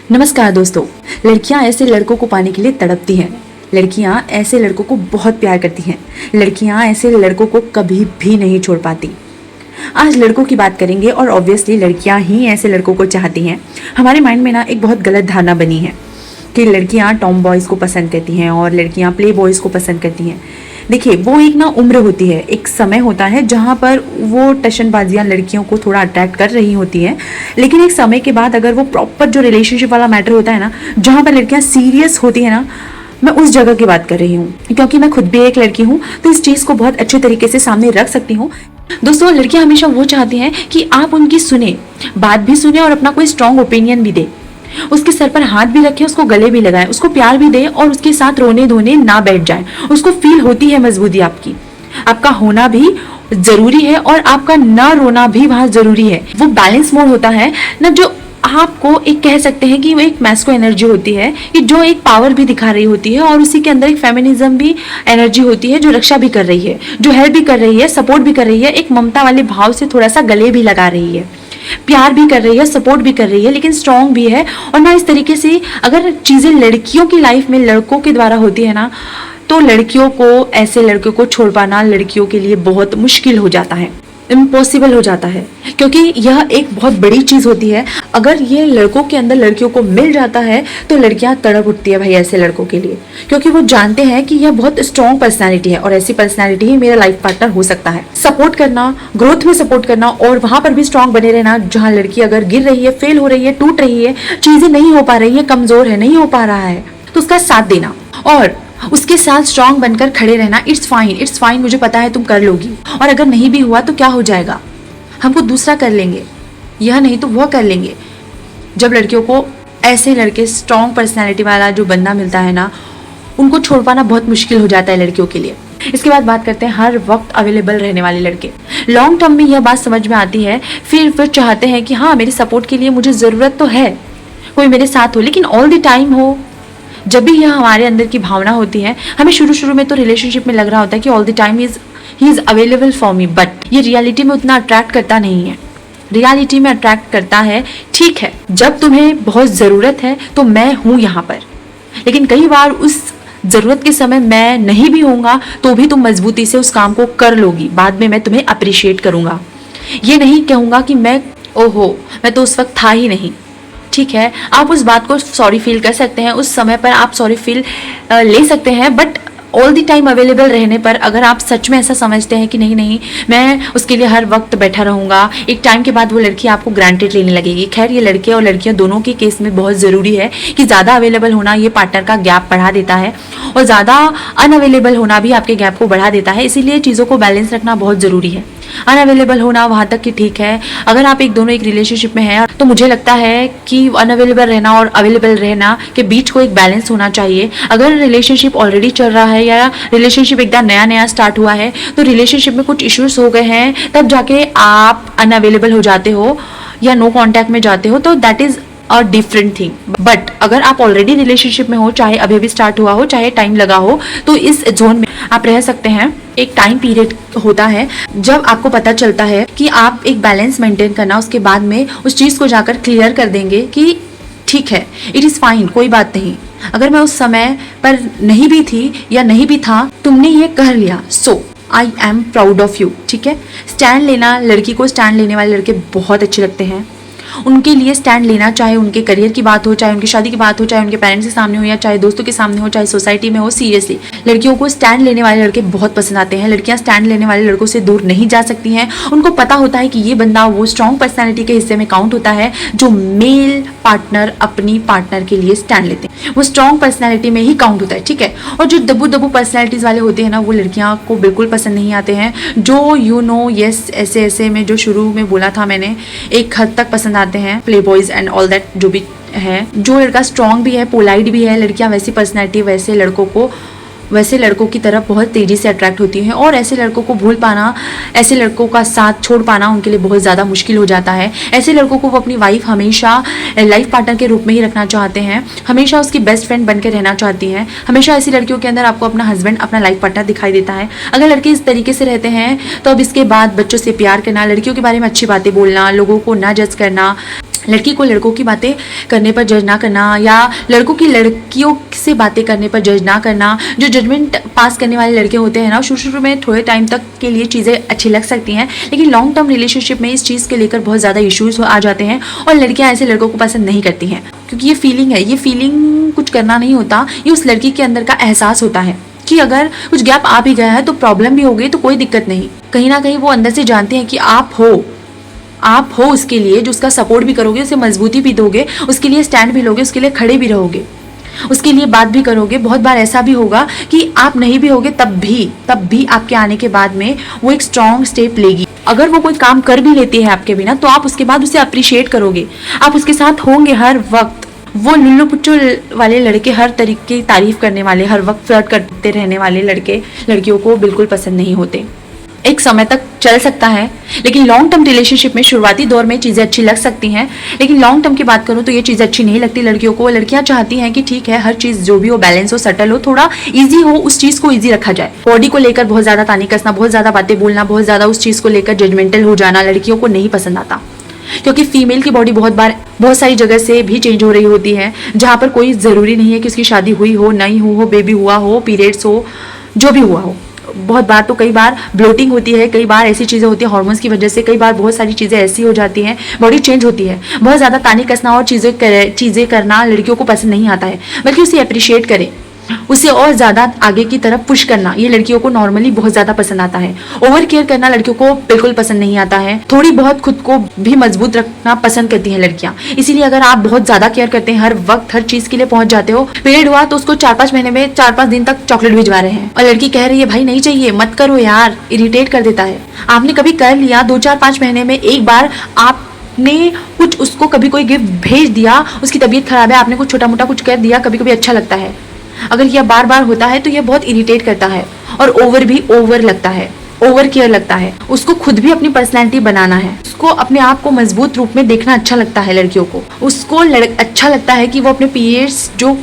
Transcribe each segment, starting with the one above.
नमस्कार दोस्तों। लड़कियां ऐसे लड़कों को पाने के लिए तड़पती हैं। लड़कियां ऐसे लड़कों को बहुत प्यार करती हैं। लड़कियां ऐसे लड़कों को कभी भी नहीं छोड़ पाती। आज लड़कों की बात करेंगे और ऑब्वियसली लड़कियां ही ऐसे लड़कों को चाहती हैं। हमारे माइंड में ना एक बहुत गलत धारणा बनी है कि लड़कियां टॉम बॉयज़ को पसंद करती हैं और लड़कियां प्ले बॉयज़ को पसंद करती हैं। देखिए, वो एक ना उम्र होती है, एक समय होता है जहाँ पर वो टशनबाजियाँ लड़कियों को थोड़ा अट्रैक्ट कर रही होती हैं। लेकिन एक समय के बाद अगर वो प्रॉपर जो रिलेशनशिप वाला मैटर होता है ना, जहाँ पर लड़कियाँ सीरियस होती हैं ना, मैं उस जगह की बात कर रही हूँ, क्योंकि मैं खुद भी एक लड़की हूँ, तो इस चीज़ को बहुत अच्छे तरीके से सामने रख सकती हूँ। दोस्तों, लड़कियां हमेशा वो चाहती हैं कि आप उनकी सुने, बात भी सुने और अपना कोई स्ट्रॉन्ग ओपिनियन भी दे, उसके सर पर हाथ भी रखे, उसको गले भी लगाए, उसको प्यार भी दे और उसके साथ रोने धोने ना बैठ जाए। उसको फील होती है मजबूती आपकी, आपका होना भी जरूरी है और आपका ना रोना भी वहां जरूरी है। वो बैलेंस मोड होता है ना, जो आपको एक कह सकते हैं कि वो एक मैस्को एनर्जी होती है कि जो एक पावर भी दिखा रही होती है और उसी के अंदर एक फेमिनिज्म भी एनर्जी होती है, जो रक्षा भी कर रही है, जो हेल्प भी कर रही है, सपोर्ट भी कर रही है, एक ममता वाले भाव से थोड़ा सा गले भी लगा रही है, प्यार भी कर रही है, सपोर्ट भी कर रही है, लेकिन स्ट्रांग भी है। और ना इस तरीके से अगर चीज़ें लड़कियों की लाइफ में लड़कों के द्वारा होती है ना, तो लड़कियों को, ऐसे लड़कियों को छोड़ पाना लड़कियों के लिए बहुत मुश्किल हो जाता है, इम्पॉसिबल हो जाता है, क्योंकि यह एक बहुत बड़ी चीज़ होती है। अगर ये लड़कों के अंदर लड़कियों को मिल जाता है तो लड़कियां तड़प उठती है भाई ऐसे लड़कों के लिए, क्योंकि वो जानते हैं कि यह बहुत स्ट्रॉन्ग पर्सनालिटी है और ऐसी पर्सनालिटी ही मेरा लाइफ पार्टनर हो सकता है। सपोर्ट करना, ग्रोथ में सपोर्ट करना और वहां पर भी स्ट्रॉन्ग बने रहना। जहां लड़की अगर गिर रही है, फेल हो रही है, टूट रही है, चीज़ें नहीं हो पा रही है, कमज़ोर है, नहीं हो पा रहा है, तो उसका साथ देना और उसके साथ स्ट्रांग बनकर खड़े रहना। इट्स फाइन, मुझे पता है तुम कर लोगी, और अगर नहीं भी हुआ तो क्या हो जाएगा, हमको दूसरा कर लेंगे, यह नहीं तो वह कर लेंगे। जब लड़कियों को ऐसे लड़के, स्ट्रांग पर्सनैलिटी वाला जो बंदा मिलता है ना, उनको छोड़ पाना बहुत मुश्किल हो जाता है लड़कियों के लिए। इसके बाद बात करते हैं हर वक्त अवेलेबल रहने वाले लड़के। लॉन्ग टर्म में यह बात समझ में आती है, फिर वो चाहते हैं कि हाँ, मेरे सपोर्ट के लिए मुझे ज़रूरत तो है, कोई मेरे साथ हो, लेकिन ऑल द टाइम हो। जब भी यह हमारे अंदर की भावना होती है, हमें शुरू में तो रिलेशनशिप में लग रहा होता है कि all the time he is available for me, but ये रियलिटी में उतना अट्रैक्ट करता नहीं है। रियलिटी में अट्रैक्ट करता है, ठीक है, जब तुम्हें बहुत ज़रूरत है तो मैं हूँ यहाँ पर, लेकिन कई बार उस ज़रूरत के समय मैं नहीं भी होऊंगा तो भी तुम मजबूती से उस काम को कर लोगी। बाद में मैं तुम्हें अप्रिशिएट करूँगा, ये नहीं कहूँगा कि मैं मैं तो उस वक्त था ही नहीं। ठीक है, आप उस बात को सॉरी फील कर सकते हैं, उस समय पर आप सॉरी फील ले सकते हैं, but all the time available रहने पर अगर आप सच में ऐसा समझते हैं कि नहीं मैं उसके लिए हर वक्त बैठा रहूँगा, एक टाइम के बाद वो लड़की आपको ग्रांटेड लेने लगेगी। खैर, ये लड़के और लड़कियां दोनों के केस में बहुत ज़रूरी है कि ज़्यादा अवेलेबल होना ये पार्टनर का गैप बढ़ा देता है और ज़्यादा अनअवेलेबल होना भी आपके गैप को बढ़ा देता है। इसीलिए चीज़ों को बैलेंस रखना बहुत ज़रूरी है। अनअवेलेबल होना वहाँ तक कि ठीक है, अगर आप दोनों एक रिलेशनशिप में हैं तो मुझे लगता है कि अनअवेलेबल रहना और अवेलेबल रहना के बीच को एक बैलेंस होना चाहिए। अगर रिलेशनशिप ऑलरेडी चल रहा है या रिलेशनशिप एकदम नया स्टार्ट हुआ है, तो रिलेशनशिप में कुछ इश्यूज हो गए हैं, तब जाके आप अनअवेलेबल हो जाते हो या नो कॉन्टैक्ट में जाते हो, तो that is a different thing. But अगर आप ऑलरेडी रिलेशनशिप में हो, चाहे अभी भी स्टार्ट हुआ हो, चाहे टाइम लगा हो, तो इस जोन में आप रह सकते हैं। एक टाइम पीरियड होता है जब आपको पता चलता है कि आप एक बैलेंस मेंटेन करना, उसके बाद में उस चीज़ को जाकर क्लियर कर देंगे कि ठीक है, इट इज़ फाइन, कोई बात नहीं, अगर मैं उस समय पर नहीं भी थी या नहीं भी था, तुमने ये कर लिया, so I am proud of you. ठीक है, स्टैंड लेना, लड़की को स्टैंड लेने वाले लड़के बहुत अच्छे लगते हैं। उनके लिए स्टैंड लेना, चाहे उनके करियर की बात हो, चाहे उनकी शादी की बात हो, चाहे उनके पेरेंट्स के सामने हो या चाहे दोस्तों के सामने हो, चाहे सोसाइटी में हो, सीरियसली लड़कियों को स्टैंड लेने वाले लड़के बहुत पसंद आते हैं। लड़कियां स्टैंड लेने वाले लड़कों से दूर नहीं जा सकती हैं। उनको पता होता है कि ये बंदा वो स्ट्रॉन्ग पर्सनैलिटी के हिस्से में काउंट होता है जो मेल पार्टनर अपनी पार्टनर के लिए स्टैंड लेते हैं, वो स्ट्रॉन्ग पर्सनैलिटी में ही काउंट होता है। ठीक है, और जो दबू पर्सनैलिटीज वाले होते हैं ना, वो लड़कियां को बिल्कुल पसंद नहीं आते हैं। जो यस ऐसे में जो शुरू में बोला था मैंने, एक हद तक पसंद आते हैं, play boys and all that जो भी है। जो लड़का स्ट्रॉन्ग भी है, पोलाइट भी है, लड़कियां वैसी पर्सनैलिटी वैसे लड़कों की तरफ बहुत तेज़ी से अट्रैक्ट होती हैं और ऐसे लड़कों को भूल पाना, ऐसे लड़कों का साथ छोड़ पाना उनके लिए बहुत ज़्यादा मुश्किल हो जाता है। ऐसे लड़कों को वो अपनी वाइफ हमेशा लाइफ पार्टनर के रूप में ही रखना चाहते हैं, हमेशा उसकी बेस्ट फ्रेंड बनकर रहना चाहती हैं। हमेशा ऐसी लड़कियों के अंदर आपको अपना हस्बैंड, अपना लाइफ पार्टनर दिखाई देता है। अगर लड़के इस तरीके से रहते हैं तो अब इसके बाद बच्चों से प्यार करना, लड़कियों के बारे में अच्छी बातें बोलना, लोगों को ना जज करना, लड़की को लड़कों की बातें करने पर जज ना करना, या लड़कों की लड़कियों से बातें करने पर जज ना करना। जो जजमेंट पास करने वाले लड़के होते हैं ना, शुरू में थोड़े टाइम तक के लिए चीज़ें अच्छी लग सकती हैं, लेकिन लॉन्ग टर्म रिलेशनशिप में इस चीज़ के लेकर बहुत ज़्यादा इश्यूज आ जाते हैं और लड़कियां ऐसे लड़कों को पसंद नहीं करती हैं, क्योंकि ये फीलिंग है, ये फीलिंग कुछ करना नहीं होता, ये उस लड़की के अंदर का एहसास होता है कि अगर कुछ गैप आ भी गया है तो प्रॉब्लम भी हो गई तो कोई दिक्कत नहीं। कहीं ना कहीं वो अंदर से जानते हैं कि आप हो उसके लिए, जो उसका सपोर्ट भी करोगे, उसे मजबूती भी दोगे, उसके लिए स्टैंड भी लोगे, उसके लिए खड़े भी रहोगे, उसके लिए बात भी करोगे। बहुत बार ऐसा भी होगा कि आप नहीं भी होगे तब भी आपके आने के बाद में वो एक स्ट्रॉन्ग स्टेप लेगी। अगर वो कोई काम कर भी लेती है आपके बिना तो आप उसके बाद उसे अप्रिशिएट करोगे, आप उसके साथ होंगे हर वक्त। वो लुल्लू पुच्चू वाले लड़के, हर तरीके की तारीफ करने वाले, हर वक्त फ्लर्ट करते रहने वाले लड़के लड़कियों को बिल्कुल पसंद नहीं होते। एक समय तक चल सकता है, लेकिन लॉन्ग टर्म रिलेशनशिप में शुरुआती दौर में चीज़ें अच्छी लग सकती हैं, लेकिन लॉन्ग टर्म की बात करूँ तो ये चीज़ अच्छी नहीं लगती लड़कियों को। लड़कियां चाहती हैं कि ठीक है, हर चीज़ जो भी हो बैलेंस हो, सटल हो, थोड़ा इजी हो, उस चीज़ को इजी रखा जाए। बॉडी को लेकर बहुत ज़्यादा तानी कसना, बहुत ज़्यादा बातें बोलना, बहुत ज़्यादा उस चीज़ को लेकर जजमेंटल हो जाना लड़कियों को नहीं पसंद आता, क्योंकि फीमेल की बॉडी बहुत सारी जगह से भी चेंज हो रही होती है, जहाँ पर कोई ज़रूरी नहीं है कि उसकी शादी हुई हो, नहीं हो, बेबी हुआ हो, पीरियड्स हो, जो भी हुआ हो। बहुत बार तो कई बार ब्लोटिंग होती है, कई बार ऐसी चीज़ें होती हैं हार्मोन्स की वजह से, कई बार बहुत सारी चीज़ें ऐसी हो जाती हैं, बॉडी चेंज होती है। बहुत ज़्यादा ताने कसना और चीज़ें करना लड़कियों को पसंद नहीं आता है, बल्कि उसे अप्रिशिएट करें, उसे और ज़्यादा आगे की तरफ पुश करना, ये लड़कियों को नॉर्मली बहुत ज़्यादा पसंद आता है। ओवर केयर करना लड़कियों को बिल्कुल पसंद नहीं आता है। थोड़ी बहुत खुद को भी मजबूत रखना पसंद करती हैं लड़कियां, इसीलिए अगर आप बहुत ज़्यादा केयर करते हैं, हर वक्त हर चीज़ के लिए पहुंच जाते हो, पीरियड हुआ तो उसको 4-5 महीने में 4-5 दिन तक चॉकलेट भिजवा रहे हैं, और लड़की कह रही है भाई नहीं चाहिए, मत करो यार, इरिटेट कर देता है। आपने कभी कर लिया 2-4-5 महीने में एक बार, आपने कुछ उसको कभी कोई गिफ्ट भेज दिया, उसकी तबीयत खराब है, आपने कुछ छोटा मोटा कुछ कर दिया, कभी कभी अच्छा लगता है। अगर यह बार बार होता है तो यह बहुत इरिटेट करता है, और ओवर लगता है, ओवर केयर लगता है। उसको खुद भी अपनी पर्सनैलिटी बनाना है, उसको अपने आप को मजबूत रूप में देखना अच्छा लगता है लड़कियों को। उसको अच्छा लगता है कि वो अपने पीरियड्स जो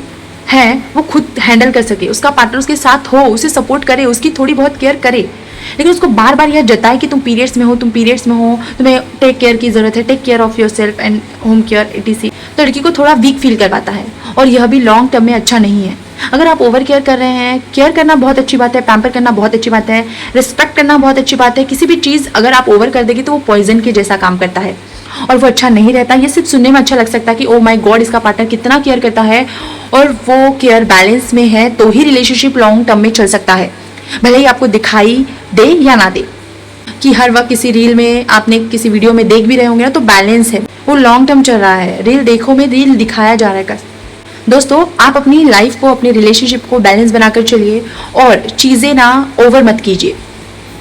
है वो खुद हैंडल कर सके, उसका पार्टनर उसके साथ हो, उसे सपोर्ट करे, उसकी थोड़ी बहुत केयर करे, लेकिन उसको बार बार यह जताए कि तुम पीरियड्स में हो, तुम्हें टेक केयर की ज़रूरत है, take care of yourself and home care etc। तो लड़की को थोड़ा वीक फील करवाता है, और यह भी लॉन्ग टर्म में अच्छा नहीं है। अगर आप ओवर केयर कर रहे हैं, केयर करना बहुत अच्छी बात है, पैम्पर करना बहुत अच्छी बात है, रिस्पेक्ट करना बहुत अच्छी बात है, किसी भी चीज़ अगर आप ओवर कर देगी तो वो पॉइजन के जैसा काम करता है और वो अच्छा नहीं रहता। ये सिर्फ सुनने में अच्छा लग सकता है कि ओ माय गॉड, इसका पार्टनर कितना केयर करता है, और वो केयर बैलेंस में है तो ही रिलेशनशिप लॉन्ग टर्म में चल सकता है, भले ही आपको दिखाई दे या ना दे। कि हर वक्त किसी रील में, आपने किसी वीडियो में देख भी रहे होंगे ना, तो बैलेंस है, वो लॉन्ग टर्म चल रहा है। रील देखो में रील दिखाया जा रहा है। दोस्तों, आप अपनी लाइफ को, अपने रिलेशनशिप को बैलेंस बनाकर चलिए, और चीज़ें ना ओवर मत कीजिए,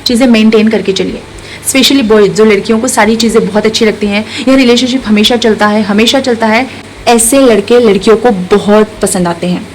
चीज़ें मेंटेन करके चलिए। स्पेशली बॉयज, जो लड़कियों को सारी चीज़ें बहुत अच्छी लगती हैं, यह रिलेशनशिप हमेशा चलता है, ऐसे लड़के लड़कियों को बहुत पसंद आते हैं।